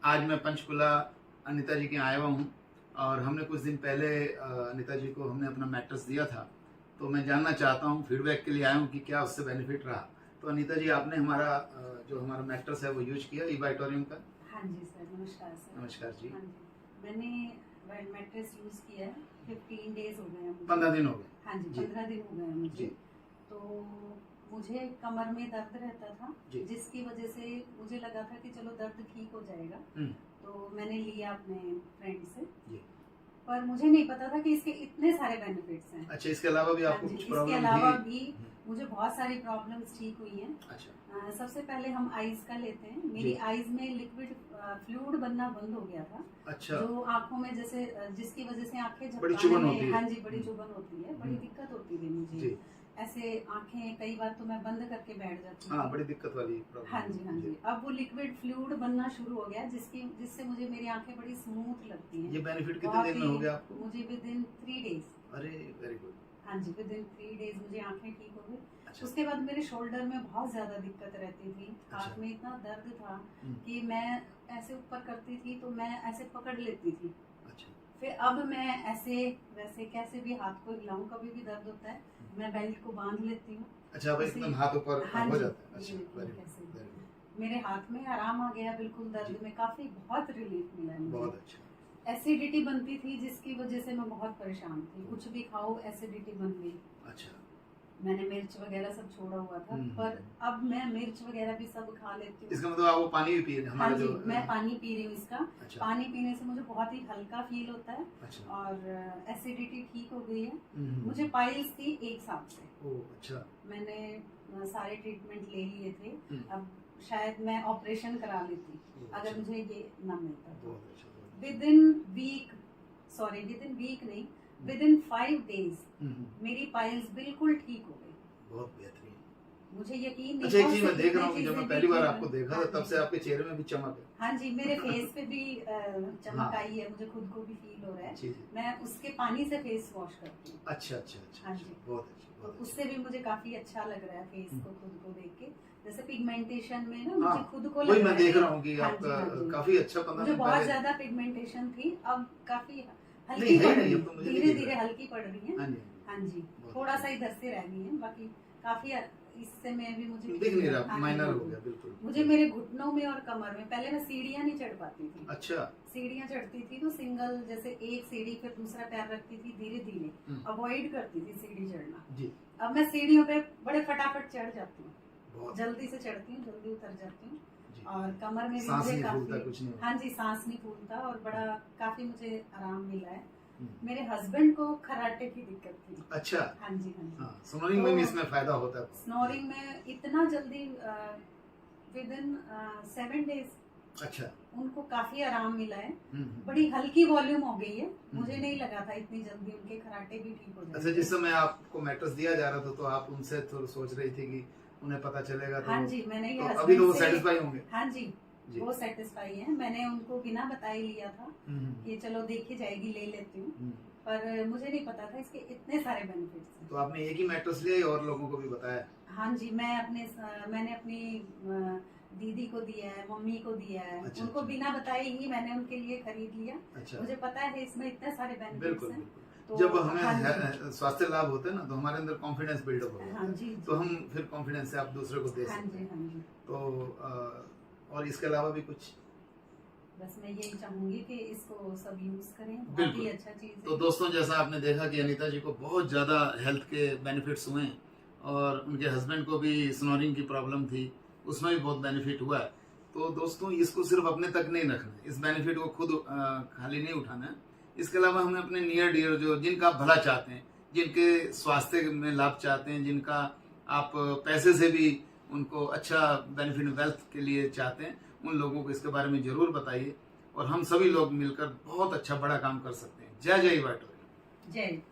आज मैं पंचकुला अनीता जी के आया हुआ हूँ और हमने कुछ दिन पहले अनीता जी को हमने अपना मैट्रेस दिया था, तो मैं जानना चाहता हूँ, फीडबैक के लिए आया हूँ कि क्या उससे बेनिफिट रहा। तो अनीता जी, आपने हमारा जो हमारा मैट्रेस है वो यूज किया ई-वाइटोरियम का? हाँ जी सर, नमस्कार सर। नमस्कार जी। हाँ जी, मैंने मैट्रेस यूज़ किया है, 15 डेज हो गए हैं मुझे। 15 दिन हो गए? हाँ जी, 15 दिन हो गए हैं मुझे। तो मुझे कमर में दर्द रहता था, जिसकी वजह से मुझे लगा था कि चलो दर्द ठीक हो जाएगा, तो मैंने लिया अपने फ्रेंड से। पर मुझे नहीं पता था कि इसके इतने सारे बेनिफिट्स हैं। अच्छा, इसके अलावा भी आपको कुछ प्रॉब्लम थी? इसके अलावा भी मुझे बहुत सारी प्रॉब्लम्स ठीक हुई हैं। अच्छा। सबसे पहले हम आईज का लेते हैं। मेरी आईज में लिक्विड फ्लूइड बनना बंद हो गया था। अच्छा। जो आंखों में जैसे जिसकी वजह से आंखें बड़ी चुभन होती है। हाँ जी, बड़ी चुभन होती है, बड़ी दिक्कत होती थी मुझे। ऐसे आंखें कई बार तो मैं बंद करके बैठ जाती हूँ। हाँ, बड़ी दिक्कत वाली प्रॉब्लम। हाँ जी, हाँ जी। अब वो लिक्विड फ्लूइड बनना शुरू हो गया, जिससे मुझे मेरी आंखें बड़ी स्मूथ लगती हैं। ये बेनिफिट कितने दिन में हो गया आपको? मुझे विदिन 3 डेज। अरे वेरी गुड। हाँ जी, विदिन 3 डेज मुझे आंखें ठीक हो गई। अच्छा। उसके बाद मेरे शोल्डर में बहुत ज्यादा दिक्कत रहती थी। हाथ में इतना दर्द था कि मैं ऐसे ऊपर करती थी तो मैं ऐसे पकड़ लेती थी। अच्छा। फिर अब मैं ऐसे वैसे कैसे भी हाथ को हिलाऊं, कभी भी दर्द होता है मैं बेल्ट को बांध लेती हूँ। अच्छा, अब एकदम हाथ ऊपर हो जाता है। अच्छा, वेरी गुड। मेरे हाथ में आराम आ गया, बिल्कुल दर्द में काफी बहुत रिलीफ मिला है मुझे। बहुत अच्छा। एसिडिटी बनती थी जिसकी वजह से मैं बहुत परेशान थी, कुछ भी खाओ एसिडिटी बन गई। अच्छा। मैंने मिर्च वगैरह सब छोड़ा हुआ था, पर अब मैं मिर्च वगैरह भी सब खा लेती हूँ। इसका मतलब आप वो पानी भी पी रहे हैं? हाँ जी, मैं पानी पी रही हूँ इसका। अच्छा। पानी पीने से मुझे बहुत ही हल्का फील होता है। अच्छा। और एसिडिटी ठीक हो गई है। मुझे पाइल्स थी 1 साल से। अच्छा। मैंने सारे ट्रीटमेंट ले लिए थे। अब शायद मैं ऑपरेशन करा लेती अगर मुझे ये ना मिलता तो। विदिन वीक नहीं, विदिन 5 डेज मेरी पाइल्स बिल्कुल ठीक हो गई। बहुत बेहतरीन। मुझे यकीन नहीं। अच्छा, एक चीज मैं देख रहा हूँ कि जब मैं पहली बार आपको देखा था तब से आपके चेहरे में भी चमक है। हाँ जी, मेरे फेस पे भी चमक आई है, मुझे खुद को भी फील हो रहा है। मैं उसके पानी से फेस वॉश करती हूँ। अच्छा अच्छा अच्छा। हाँ जी, बहुत अच्छा। तो उससे भी मुझे काफी अच्छा लग रहा है फेस को खुद को देख के। जैसे पिगमेंटेशन में ना मुझे खुद को लग रहा है। मैं देख रहा हूँ कि आपका काफी अच्छा। मुझे बहुत ज्यादा पिगमेंटेशन थी, अब काफी हल्की पड़ रही है, धीरे धीरे हल्की पड़ रही है। हाँ जी, थोड़ा सा इधर से रह गई है, बाकी काफी इससे में भी मुझे दिख नहीं रहा, माइनर हो गया बिल्कुल। मुझे मेरे घुटनों में और कमर में, पहले मैं सीढ़ियाँ नहीं चढ़ पाती थी। अच्छा। सीढ़ियाँ चढ़ती थी तो सिंगल, जैसे एक सीढ़ी पे दूसरा पैर रखती थी, धीरे धीरे अवॉइड करती थी सीढ़ी चढ़ना। अब मैं सीढ़ियों पे बड़े फटाफट चढ़ जाती हूँ, जल्दी से चढ़ती हूँ, जल्दी उतर जाती हूँ। और कमर में भी मुझे काफी, हाँ जी, सांस नहीं फूलता और बड़ा काफी मुझे आराम मिला है। मेरे हस्बैंड को खर्राटे की दिक्कत थी। अच्छा। हाँ जी, हाँ जी। स्नोरिंग में भी इसमें फायदा होता है? स्नोरिंग में इतना जल्दी विदिन 7 डेज। अच्छा। उनको काफी आराम मिला है, बड़ी हल्की वॉल्यूम हो गई है। मुझे नहीं लगा था इतनी जल्दी उनके खर्राटे भी ठीक हो जाएंगे। अच्छा, जिस समय आपको मैट्रेस दिया जा रहा था तो आप उनसे तो सोच रही थी कि उन्हें पता चलेगा? हाँ जी, मैंने ये अभी तो वो सेटिस्फाई होंगे? हाँ जी, वो सेटिस्फाई है। मैंने उनको बिना बताए लिया था कि चलो देखी जाएगी, ले लेती हूँ, पर मुझे नहीं पता था इसके इतने सारे बेनिफिट्स हैं। तो आपने एक ही मैट्रेस लिया और लोगों को भी बताया? हाँ जी, मैंने अपनी दीदी को दिया है, मम्मी को दिया है। अच्छा, उनको बिना बताए ही मैंने उनके लिए खरीद लिया। अच्छा। मुझे पता है इसमें इतने सारे बेनिफिट्स हैं। तो जब हमें स्वास्थ्य लाभ होते हैं ना, तो हमारे अंदर कॉन्फिडेंस बिल्डअप होता है। हाँ जी, तो हम फिर कॉन्फिडेंस से आप दूसरे को दे सकते हैं। हाँ जी। तो और इसके अलावा भी कुछ? बस मैं यही चाहूंगी कि इसको सब यूज करें, बहुत ही अच्छा चीज है। तो दोस्तों, जैसा आपने देखा कि अनीता जी को बहुत ज़्यादा हेल्थ के बेनिफिट्स हुए और उनके हस्बैंड को भी स्नोरिंग की प्रॉब्लम थी, उसमें भी बहुत बेनिफिट हुआ है। तो दोस्तों, इसको सिर्फ अपने तक नहीं रखना है, इस बेनिफिट को खुद खाली नहीं उठाना है। इसके अलावा हमें अपने नियर डियर, जो जिनका आप भला चाहते हैं, जिनके स्वास्थ्य में लाभ चाहते हैं, जिनका आप पैसे से भी उनको अच्छा बेनिफिट वेल्थ के लिए चाहते हैं, उन लोगों को इसके बारे में जरूर बताइए और हम सभी लोग मिलकर बहुत अच्छा बड़ा काम कर सकते हैं। जय जय ई-वाइटोरियम। जय।